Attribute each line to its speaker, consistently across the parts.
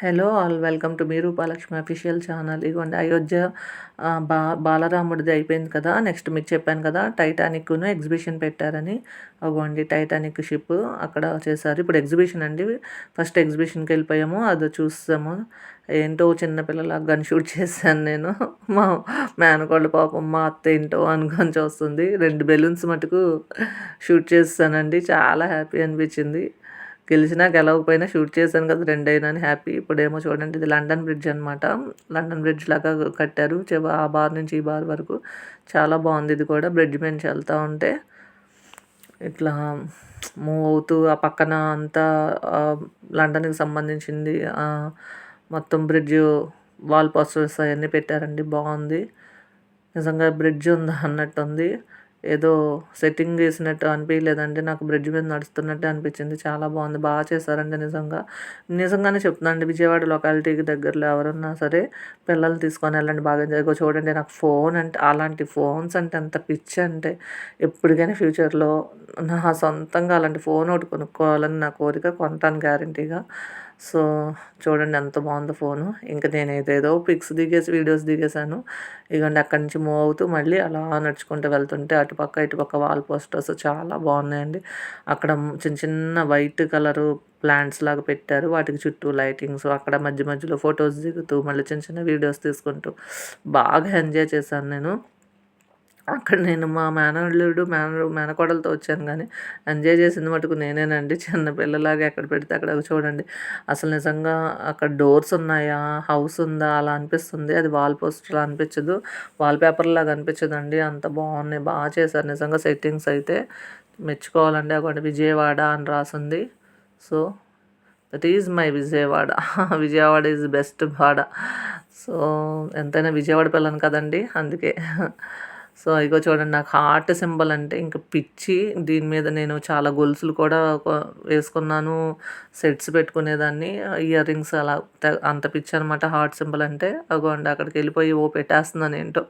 Speaker 1: Hello all welcome to me Roopalakshmi official channel. ఇగోండి అయోధ్య బాలరాముడిది అయిపోయింది కదా. నెక్స్ట్ మీకు చెప్పాను కదా టైటానిక్ను ఎగ్జిబిషన్ పెట్టారని. అగోండి టైటానిక్ షిప్ అక్కడ చేశారు. ఇప్పుడు ఎగ్జిబిషన్ అండి. ఫస్ట్ ఎగ్జిబిషన్కి వెళ్ళిపోయాము, అది చూసాము. ఏంటో చిన్నపిల్లలాగా గన్ షూట్ చేశాను నేను. మా మేనకోళ్ళ పాపం మా అత్త ఏంటో అనుకొని చూస్తుంది. 2 బెలూన్స్ మటుకు షూట్ చేస్తానండి. చాలా హ్యాపీ అనిపించింది. గెలిచినా గెలవకపోయినా షూట్ చేశాను కదా 2 అయినా అని హ్యాపీ. ఇప్పుడేమో చూడండి, ఇది లండన్ బ్రిడ్జ్ అనమాట. లండన్ బ్రిడ్జ్ లాగా కట్టారు. ఆ బార్ నుంచి ఈ బార్ వరకు చాలా బాగుంది. ఇది కూడా బ్రిడ్జ్ నుంచి వెళ్తూ ఉంటే ఇట్లా మూవ్ అవుతూ ఆ పక్కన అంతా లండన్కి సంబంధించింది మొత్తం బ్రిడ్జ్ వాల్ పోస్టర్స్ అవన్నీ పెట్టారండి. బాగుంది నిజంగా. బ్రిడ్జ్ ఉందా అన్నట్టుంది. ఏదో సెట్టింగ్ చేసినట్టు అనిపించలేదండి, నాకు బ్రిడ్జ్ మీద నడుస్తున్నట్టే అనిపించింది. చాలా బాగుంది, బాగా చేశారండి. నిజంగానే చెప్తున్నానండి. విజయవాడ లొకాలిటీకి దగ్గరలో ఎవరున్నా సరే పిల్లల్ని తీసుకొని వెళ్ళండి, బాగా ఎంజాయ్. చూడండి, నాకు ఫోన్ అంటే అలాంటి ఫోన్స్ అంటే ఎంత పిచ్చి అంటే ఎప్పటికైనా ఫ్యూచర్లో నా సొంతంగా అలాంటి ఫోన్ ఒకటి కొనుక్కోవాలని నా కోరిక. కొంటాను గ్యారంటీగా. సో చూడండి ఎంత బాగుందో ఫోను. ఇంకా నేను ఏదేదో పిక్స్ దిగేసి వీడియోస్ దిగేశాను. ఇగోండి అక్కడి నుంచి మూవ్ అవుతూ మళ్ళీ అలా నడుచుకుంటూ వెళ్తుంటే అటుపక్క ఇటుపక్క వాల్ పోస్టర్స్ చాలా బాగున్నాయండి. అక్కడ చిన్న చిన్న వైట్ కలరు ప్లాంట్స్ లాగా పెట్టారు. వాటికి చుట్టూ లైటింగ్స్, అక్కడ మధ్య మధ్యలో ఫొటోస్ దిగుతూ మళ్ళీ చిన్న చిన్న వీడియోస్ తీసుకుంటూ బాగా ఎంజాయ్ చేశాను నేను. అక్కడ నేను మా మేనల్లుడు మేనకోడలతో వచ్చాను, కానీ ఎంజాయ్ చేసింది మటుకు నేనేనండి. చిన్న పిల్లలాగా ఎక్కడ పెడితే అక్కడ చూడండి. అసలు నిజంగా అక్కడ డోర్స్ ఉన్నాయా, హౌస్ ఉందా అలా అనిపిస్తుంది. అది వాల్ పోస్టర్లా అనిపించదు, వాల్ పేపర్లాగా అనిపించదండి. అంత బాగున్నాయి, బాగా చేశారు నిజంగా. సెట్టింగ్స్ అయితే మెచ్చుకోవాలండి. అక్కడ విజయవాడ అని రాసింది. So that is my Vijayawada. Vijayawada is best వాడ. సో ఎంతైనా విజయవాడ పిల్లను కదండి, అందుకే. సో ఇగో చూడండి, నాకు హార్ట్ సింబల్ అంటే ఇంక పిచ్చి. దీని మీద నేను చాలా గొలుసులు కూడా వేసుకున్నాను, సెట్స్ పెట్టుకునేదాన్ని, ఇయర్ రింగ్స్ అలా. అంత పిచ్చి అనమాట హార్ట్ సింబల్ అంటే. అగోండి అక్కడికి వెళ్ళిపోయి పెట్టేస్తున్నాను ఏంటో,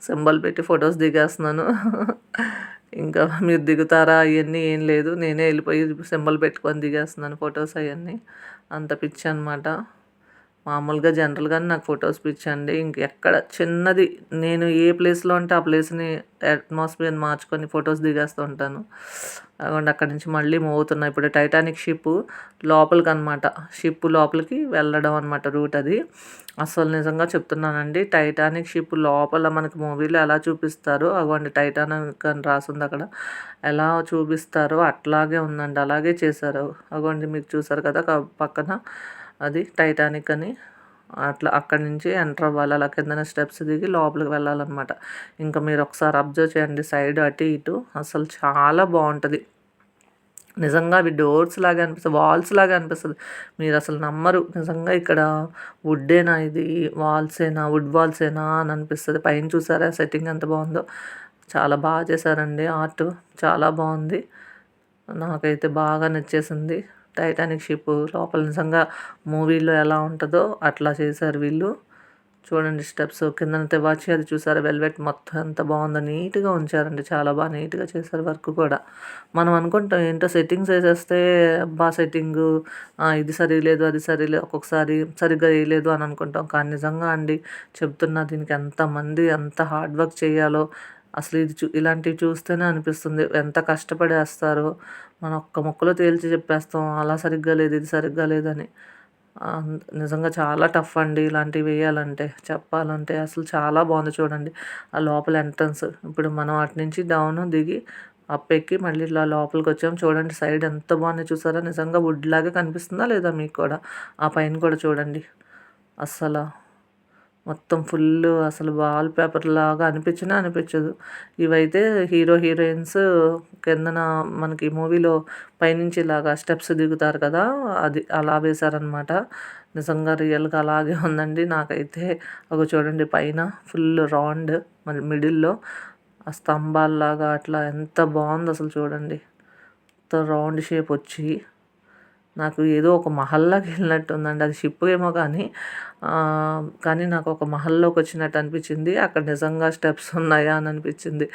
Speaker 1: సింబల్ పెట్టి ఫొటోస్ దిగేస్తున్నాను. ఇంకా మీరు దిగుతారా అవన్నీ ఏం లేదు, నేనే వెళ్ళిపోయి సింబల్ పెట్టుకొని దిగేస్తున్నాను ఫొటోస్ అవన్నీ. అంత పిచ్చి అనమాట. మామూలుగా జనరల్గానే నాకు ఫొటోస్ పిచ్చండి. ఇంకెక్కడ చిన్నది నేను ఏ ప్లేస్లో ఉంటే ఆ ప్లేస్ని అట్మాస్ఫియర్ మార్చుకొని ఫొటోస్ దిగేస్తూ ఉంటాను. అదిగోండి అక్కడి నుంచి మళ్ళీ మూవ్ అవుతున్నా. ఇప్పుడు టైటానిక్ షిప్ లోపలికి అనమాట, షిప్ లోపలికి వెళ్ళడం అనమాట రూట్ అది. అసలు నిజంగా చెప్తున్నానండి, టైటానిక్ షిప్ లోపల మనకి మూవీలో ఎలా చూపిస్తారో, అగోండి టైటానిక్ అని రాసింది అక్కడ, ఎలా చూపిస్తారో అట్లాగే ఉందండి, అలాగే చేశారు. అగోండి మీకు చూసారు కదా పక్కన, అది టైటానిక్ అని. అట్లా అక్కడి నుంచి ఎంటర్ అవ్వాలి, అలా కిందన స్టెప్స్ దిగి లోపలికి వెళ్ళాలన్నమాట. ఇంకా మీరు ఒకసారి అబ్జర్వ్ చేయండి, సైడ్ అటు ఇటు అసలు చాలా బాగుంటుంది. నిజంగా అవి డోర్స్ లాగా అనిపిస్తుంది, వాల్స్ లాగా అనిపిస్తుంది. మీరు అసలు నమ్మరు, నిజంగా ఇక్కడ వుడ్డేనా ఇది, వాల్సేనా, వుడ్ వాల్సేనా అని అనిపిస్తుంది. పైన చూసారా సెట్టింగ్ ఎంత బాగుందో, చాలా బాగా చేశారండి. ఆర్ట్ చాలా బాగుంది, నాకైతే బాగా నచ్చేసింది. టైటానిక్ షిప్ లోపల నిజంగా మూవీలో ఎలా ఉంటుందో అట్లా చేశారు వీళ్ళు. చూడండి స్టెప్స్ కిందన తెవాచి అది చూసారా, వెల్వెట్ మొత్తం ఎంత బాగుందో, నీట్గా ఉంచారండి. చాలా బాగా నీట్గా చేశారు వర్క్ కూడా. మనం అనుకుంటాం ఏంటో సెట్టింగ్స్ వేసేస్తే సెట్టింగు ఇది సరిలేదు అది సరిలేదు, ఒక్కొక్కసారి సరిగ్గా వేయలేదు అని అనుకుంటాం. కానీ నిజంగా అండి చెప్తున్నా, దీనికి ఎంతమంది ఎంత హార్డ్ వర్క్ చేయాలో అసలు ఇది ఇలాంటివి చూస్తేనే అనిపిస్తుంది ఎంత కష్టపడేస్తారో. మనం ఒక్క ముక్కలో తేల్చి చెప్పేస్తాం, అలా సరిగ్గా లేదు ఇది సరిగ్గా లేదని. నిజంగా చాలా టఫ్ అండి ఇలాంటివి వేయాలంటే, చెప్పాలంటే. అసలు చాలా బాగుంది చూడండి ఆ లోపల ఎంట్రన్స్. ఇప్పుడు మనం అటు నుంచి డౌన్ దిగి అప్ ఎక్కి మళ్ళీ ఇలా లోపలికి వచ్చాము. చూడండి సైడ్ ఎంత బాగుంది చూసారా, నిజంగా వుడ్ లాగే కనిపిస్తుందా లేదా మీకు కూడా. ఆ పైన కూడా చూడండి, అస్సలు మొత్తం ఫుల్ అసలు వాల్ పేపర్ లాగా అనిపించదు. ఇవైతే హీరో హీరోయిన్స్ కిందన మనకి మూవీలో పైనుంచి ఇలాగా స్టెప్స్ దిగుతారు కదా, అది అలా వేశారనమాట. నిజంగా రియల్గా అలాగే ఉందండి. నాకైతే ఒక చూడండి పైన ఫుల్ రౌండ్, మరి మిడిల్లో ఆ స్తంభాల్లాగా అట్లా ఎంత బాగుందో అసలు చూడండి. మొత్తం రౌండ్ షేప్ వచ్చి నాకు ఏదో ఒక మహల్లాకి వెళ్ళినట్టు ఉందండి. అది షిప్ ఏమో కానీ నాకు ఒక మహల్లోకి వచ్చినట్టు అనిపించింది. అక్కడ నిజంగా స్టెప్స్ ఉన్నాయా అని అనిపించింది.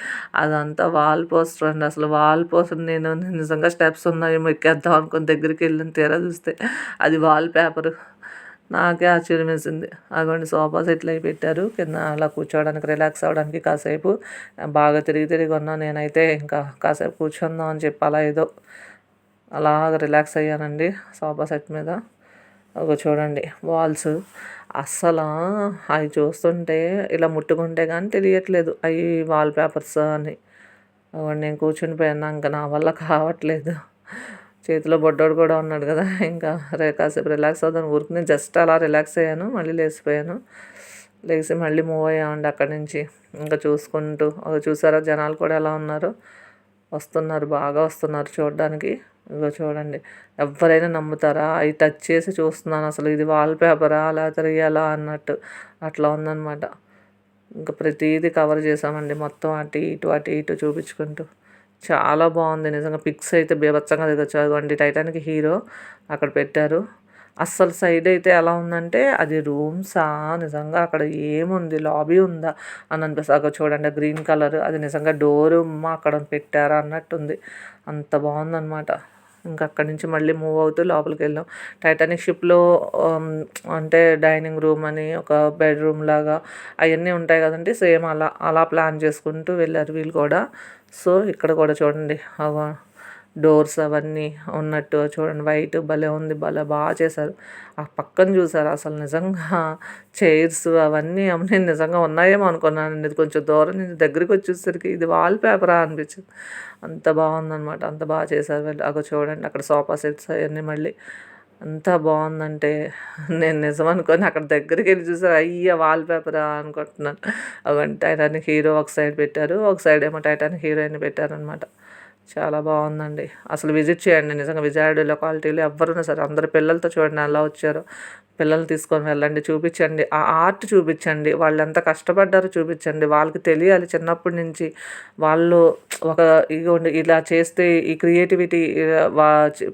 Speaker 1: అదంతా వాల్ పోస్టర్ అండి. అసలు వాల్ పోస్టర్ నేను నిజంగా స్టెప్స్ ఉన్నాయేమో ఎక్కేద్దాం అనుకుని దగ్గరికి వెళ్ళిన తీరా చూస్తే అది వాల్ పేపరు. నాకే ఆశ్చర్యం వేసింది. అగోండి సోఫా సెట్లు అవి పెట్టారు. కింద అలా కూర్చోవడానికి, రిలాక్స్ అవ్వడానికి కాసేపు బాగా తిరిగి తిరిగి ఉన్నా. నేనైతే ఇంకా కాసేపు కూర్చుందాం అని చెప్పి అలా ఏదో అలాగ రిలాక్స్ అయ్యానండి సోఫా సెట్ మీద. చూడండి వాల్స్ అస్సలు అవి చూస్తుంటే ఇలా ముట్టుకుంటే కానీ తెలియట్లేదు అవి వాల్ పేపర్స్ అని. నేను కూర్చుని పోయాను, ఇంకా నా వల్ల కావట్లేదు. చేతిలో బొడ్డోడు కూడా ఉన్నాడు కదా, ఇంకా కాసేపు రిలాక్స్ అవుదాను ఊరికి జస్ట్ అలా రిలాక్స్ అయ్యాను. మళ్ళీ లేచిపోయాను. లేచి మళ్ళీ మూవ్ అయ్యామండి అక్కడి నుంచి. ఇంకా చూసుకుంటూ చూసారా జనాలు కూడా ఎలా ఉన్నారు, వస్తున్నారు, బాగా వస్తున్నారు చూడడానికి. ఇదిగో చూడండి, ఎవరైనా నమ్ముతారా, అవి టచ్ చేసి చూస్తున్నాను అసలు ఇది వాల్ పేపరా లేకపోతే రియలా అన్నట్టు అట్లా ఉందన్నమాట. ఇంకా ప్రతిదీ కవర్ చేసామండి మొత్తం, అటు ఇటు చూపించుకుంటూ. చాలా బాగుంది నిజంగా. పిక్స్ అయితే బీభత్సంగా దిగొచ్చు. అదిగోండి టైటానిక్ హీరో అక్కడ పెట్టారు. అస్సలు సైడ్ అయితే ఎలా ఉందంటే అది రూమ్సా, నిజంగా అక్కడ ఏముంది, లాబీ ఉందా అని అనిపిస్తుంది. అక్కడ చూడండి గ్రీన్ కలర్, అది నిజంగా డోరు అక్కడ పెట్టారా అన్నట్టుంది. అంత బాగుందన్నమాట. ఇంకా అక్కడి నుంచి మళ్ళీ మూవ్ అవుతూ లోపలికి వెళ్ళాం. టైటానిక్ షిప్లో అంటే డైనింగ్ రూమ్ అని ఒక బెడ్రూమ్ లాగా అవన్నీ ఉంటాయి కదండి, సేమ్ అలా అలా ప్లాన్ చేసుకుంటూ వెళ్ళారు వీళ్ళు కూడా. సో ఇక్కడ కూడా చూడండి డోర్స్ అవన్నీ ఉన్నట్టు చూడండి, వైట్ భలే ఉంది, భలే బాగా చేశారు. ఆ పక్కన చూసారు అసలు నిజంగా చైర్స్ అవన్నీ నేను నిజంగా ఉన్నాయేమో అనుకున్నానండి. ఇది కొంచెం దూరం నుంచి దగ్గరికి వచ్చేసరికి ఇది వాల్ పేపరా అనిపించింది. అంత బాగుందన్నమాట, అంత బాగా చేశారు వీళ్ళు. చూడండి అక్కడ సోఫా సెట్స్ అవన్నీ మళ్ళీ అంత బాగుందంటే నేను నిజం అనుకొని అక్కడ దగ్గరికి వెళ్ళి చూసారు, అయ్యా వాల్ పేపరా అనుకుంటున్నాను. అవంటే టైటానిక్ హీరో ఒక సైడ్ పెట్టారు, ఒక సైడ్ ఏమో టైటానిక్ హీరోయిన్ పెట్టారనమాట. చాలా బాగుందండి. అసలు విజిట్ చేయండి నిజంగా. విజయవాడ లొకాలిటీలో ఎవరున్నా సరే అందరు పిల్లలతో చూడండి ఎలా వచ్చారో. పిల్లల్ని తీసుకొని వెళ్ళండి, చూపించండి, ఆ ఆర్ట్ చూపించండి, వాళ్ళు ఎంత కష్టపడ్డారో చూపించండి. వాళ్ళకి తెలియాలి చిన్నప్పటి నుంచి. వాళ్ళు ఒక ఇగోండి ఇలా చేస్తే ఈ క్రియేటివిటీ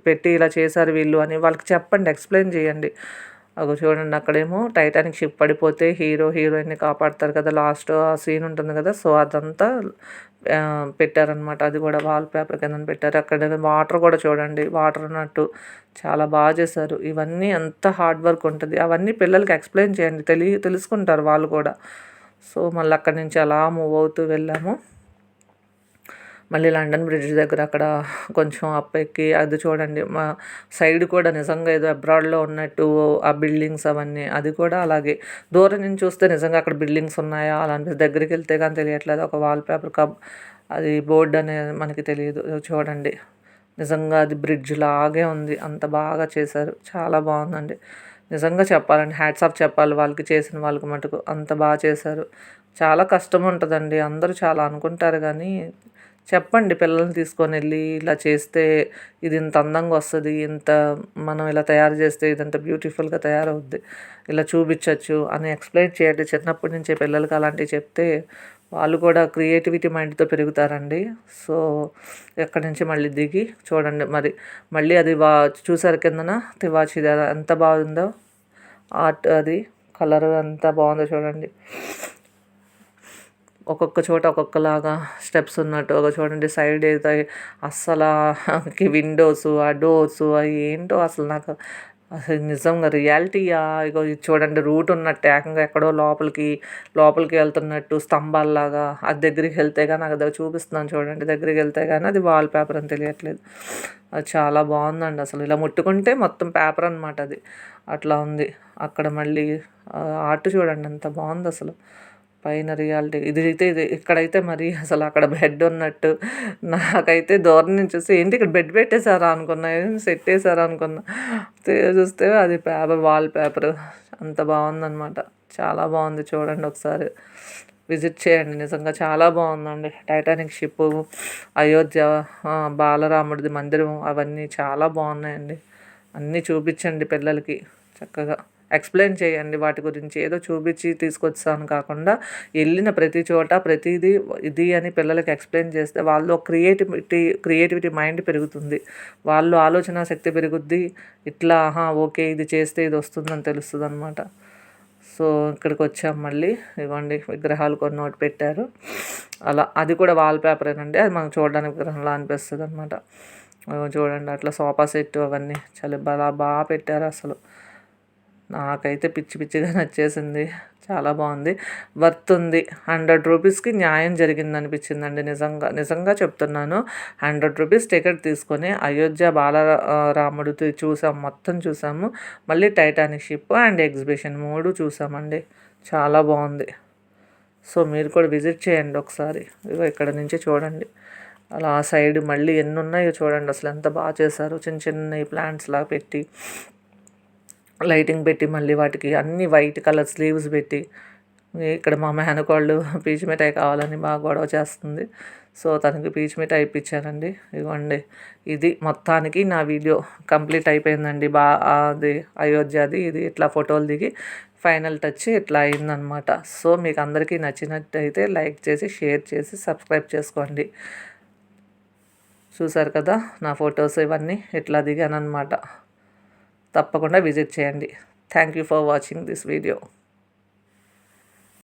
Speaker 1: పెట్టి ఇలా చేశారు వీళ్ళు అని వాళ్ళకి చెప్పండి, ఎక్స్ప్లెయిన్ చేయండి. చూడండి అక్కడేమో టైటానిక్ షిప్ పడిపోతే హీరో హీరోయిన్ని కాపాడతారు కదా, లాస్ట్ ఆ సీన్ ఉంటుంది కదా. సో అదంతా పెట్టారనమాట. అది కూడా వాల్ పేపర్ కింద పెట్టారు. అక్కడ వాటర్ కూడా చూడండి, వాటర్ ఉన్నట్టు చాలా బాగా చేశారు. ఇవన్నీ ఎంత హార్డ్ వర్క్ ఉంటుంది, అవన్నీ పిల్లలకి ఎక్స్ప్లెయిన్ చేయండి, తెలుసుకుంటారు వాళ్ళు కూడా. సో మళ్ళీ అక్కడి నుంచి అలా మూవ్ అవుతూ వెళ్ళాము. మళ్ళీ లండన్ బ్రిడ్జ్ దగ్గర అక్కడ కొంచెం అప్ ఎక్కి అది చూడండి, మా సైడ్ కూడా నిజంగా ఏదో అబ్రాడ్లో ఉన్నట్టు ఆ బిల్డింగ్స్ అవన్నీ. అది కూడా అలాగే దూరం నుంచి చూస్తే నిజంగా అక్కడ బిల్డింగ్స్ ఉన్నాయా అలా అనిపిస్తుంది. దగ్గరికి వెళ్తే కానీ తెలియట్లేదు. ఒక వాల్ పేపర్ అది బోర్డు అనేది మనకి తెలియదు. చూడండి నిజంగా అది బ్రిడ్జ్ లాగే ఉంది. అంత బాగా చేశారు, చాలా బాగుందండి. నిజంగా చెప్పాలండి, హ్యాట్స్ ఆఫ్ చెప్పాలి వాళ్ళకి, చేసిన వాళ్ళకి మటుకు అంత బాగా చేశారు. చాలా కష్టం ఉంటుందండి, అందరూ చాలా అనుకుంటారు కానీ చెప్పండి పిల్లల్ని తీసుకొని వెళ్ళి ఇలా చేస్తే ఇది ఇంత అందంగా వస్తుంది, ఇంత మనం ఇలా తయారు చేస్తే ఇదంత బ్యూటిఫుల్గా తయారవుద్ది, ఇలా చూపించవచ్చు అని ఎక్స్ప్లెయిన్ చేయండి. చిన్నప్పటి నుంచే పిల్లలకి అలాంటివి చెప్తే వాళ్ళు కూడా క్రియేటివిటీ మైండ్తో పెరుగుతారండి. సో ఎక్కడి నుంచి మళ్ళీ దిగి చూడండి మళ్ళీ అది చూసారు కిందన తివాచీ ఎంత బాగుందో ఆర్ట్, అది కలర్ ఎంత బాగుందో చూడండి. ఒక్కొక్క చోట ఒక్కొక్కలాగా స్టెప్స్ ఉన్నట్టు. చూడండి సైడ్ అయితే అస్సలు విండోస్, ఆ డోర్స్ అవి ఏంటో అసలు నాకు అసలు నిజంగా రియాలిటీయా, ఇగో ఇది చూడండి రూట్ ఉన్నట్టు ఏకంగా ఎక్కడో లోపలికి వెళ్తున్నట్టు స్తంభాల్లాగా. అది దగ్గరికి వెళ్తే కానీ నాకు అది చూపిస్తున్నాను చూడండి, దగ్గరికి వెళ్తే కానీ అది వాల్ పేపర్ అని తెలియట్లేదు. అది చాలా బాగుందండి. అసలు ఇలా ముట్టుకుంటే మొత్తం పేపర్ అనమాట అది, అట్లా ఉంది. అక్కడ మళ్ళీ ఆర్ట్ చూడండి ఎంత బాగుంది అసలు. పైన రియాలిటీ ఇక్కడైతే మరి అసలు అక్కడ బెడ్ ఉన్నట్టు నాకైతే దూరం నుంచి చూస్తే ఏంటి ఇక్కడ బెడ్ పెట్టేశారా అనుకున్నా, సెట్ వేసారా అనుకున్నా. చూస్తే అది వాల్ పేపర్. అంత బాగుందన్నమాట, చాలా బాగుంది. చూడండి ఒకసారి విజిట్ చేయండి, నిజంగా చాలా బాగుందండి. టైటానిక్ షిప్, అయోధ్య, బాలరాముడిది మందిరం అవన్నీ చాలా బాగున్నాయండి. అన్నీ చూపించండి పిల్లలకి, చక్కగా ఎక్స్ప్లెయిన్ చేయండి వాటి గురించి. ఏదో చూపించి తీసుకొచ్చాను కాకుండా వెళ్ళిన ప్రతి చోట ప్రతిదీ ఇది అని పిల్లలకి ఎక్స్ప్లెయిన్ చేస్తే వాళ్ళు క్రియేటివిటీ మైండ్ పెరుగుతుంది, వాళ్ళు ఆలోచన శక్తి పెరుగుద్ది. ఇట్లా ఓకే ఇది చేస్తే ఇది వస్తుందని తెలుస్తుంది అనమాట. సో ఇక్కడికి వచ్చాం మళ్ళీ. ఇవ్వండి విగ్రహాలు కొన్ని ఒకటి పెట్టారు అలా, అది కూడా వాల్ పేపరేనండి, అది మనం చూడడానికి విగ్రహంలా అనిపిస్తుంది అనమాట. చూడండి అట్లా సోఫా సెట్ అవన్నీ చాలా బాగా పెట్టారు అసలు. నాకైతే పిచ్చి పిచ్చిగా నచ్చేసింది. చాలా బాగుంది, వర్త్ ఉంది. 100 రూపీస్కి న్యాయం జరిగింది అనిపించిందండి. నిజంగా చెప్తున్నాను. 100 రూపీస్ టికెట్ తీసుకొని అయోధ్య రాముడిది చూసాం, మొత్తం చూసాము. మళ్ళీ టైటానిక్ షిప్ అండ్ ఎగ్జిబిషన్ 3 చూసామండి. చాలా బాగుంది. సో మీరు కూడా విజిట్ చేయండి ఒకసారి. ఇగో ఇక్కడ నుంచి చూడండి, అలా ఆ సైడ్ మళ్ళీ ఎన్ని ఉన్నాయో చూడండి. అసలు ఎంత బాగా చేశారు. చిన్న చిన్న ప్లాంట్స్లా పెట్టి, లైటింగ్ పెట్టి, మళ్ళీ వాటికి అన్ని వైట్ కలర్ స్లీవ్స్ పెట్టి. ఇక్కడ మా మేనకోళ్ళు పీచు మిఠాయి కావాలని బాగా గొడవ చేస్తుంది. సో తనకి పీచు మిఠాయి ఇప్పించానండి. ఇదిగోండి, ఇది మొత్తానికి నా వీడియో కంప్లీట్ అయిపోయిందండి. అది అయోధ్యది. ఇది ఇట్లా ఫోటోలు దిగి ఫైనల్ టచ్ ఇట్లా అయిందనమాట. సో మీకు అందరికీ నచ్చినట్టయితే లైక్ చేసి, షేర్ చేసి, సబ్స్క్రైబ్ చేసుకోండి. చూసారు కదా నా ఫొటోస్ ఇవన్నీ ఇట్లా దిగానమాట. తప్పకుండా విజిట్ చేయండి. Thank you for watching this video.